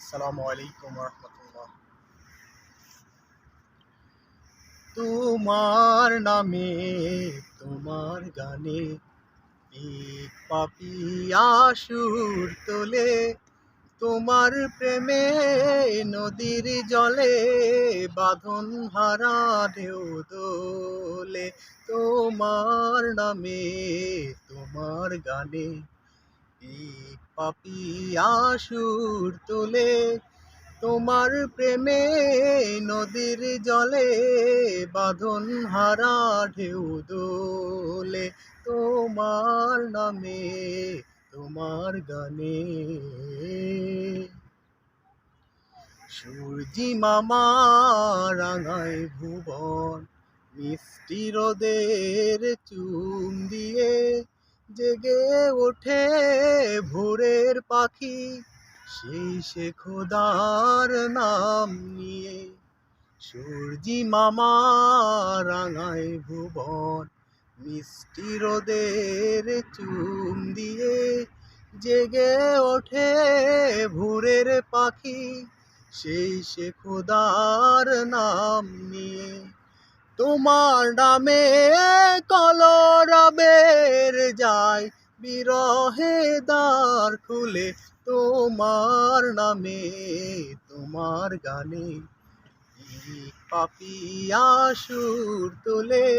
আসসালামু আলাইকুম রহমতুল্লাহ। তোমার নামে তোমার গানে এক পাপিয়া সুর তোলে, তোমার প্রেমে নদীর জলে বাঁধন হারা ঢেউ দোলে। তোমার নামে তোমার গানে এক পাপিয়া সুর তোলে, তোমার প্রেমে নদীর জলে বাঁধন হারা ঢেউ দোলে। তোমার নামে তোমার গানে সূর্যি মামা রাঙায় ভুবন, মিষ্টি রোদের চুম দিয়ে জেগে ওঠে ভোরের পাখি, সেই সে খোদার নাম নিয়ে। সূর্যি মামা রাঙায় ভুবন, মিষ্টি রোদের চুম দিয়ে জেগে ওঠে ভোরের পাখি, সেই সে খোদার নাম নিয়ে। তোমার নামে কলরবের যায় বিরহে দ্বার খুলে, তোমার নামে তোমার গানে এক পাপিয়া সুর তোলে,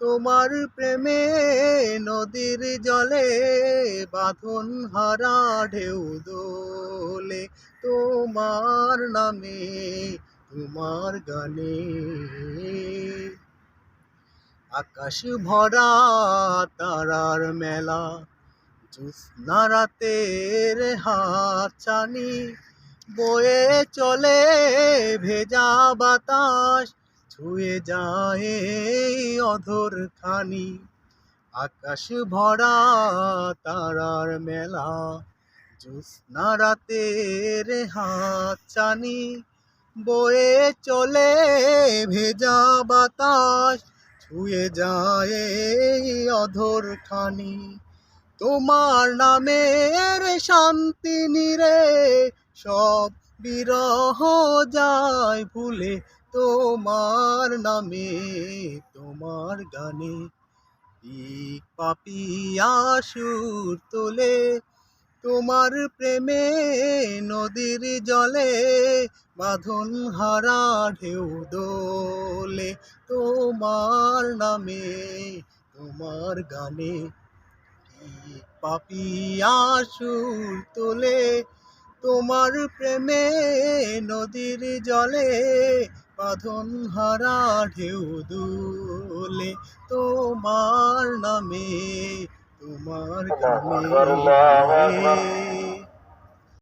তোমার প্রেমে নদীর জলে বাঁধন হারা ঢেউ দোলে। তোমার নামে তোমার গানে আকাশ ভরা তারার মেলা, জ্যোৎস্না রাতের হাতছানি, বয়ে চলে ভেজা বাতাস, ছুঁয়ে যায় অধর খানি। আকাশ ভরা তারার মেলা, জ্যোৎস্না রাতের হাতছানি, বয়ে চলে ভেজা বাতাস, ছুঁয়ে যায় অধর খানি। তোমার নামের শান্তি নিরে সব বিরহ যায় ভুলে, তোমার নামে তোমার গানে এক পাপিয়া সুর তোলে, তোমার প্রেমে নদীর জলে বাঁধন হারা ঢেউ দোলে। তোমার নামে তোমার গানে এক পাপিয়া সুর তোলে, তোমার প্রেমে নদীর জলে বাঁধন হারা ঢেউ দোলে। তোমার নামে তোমার গানে।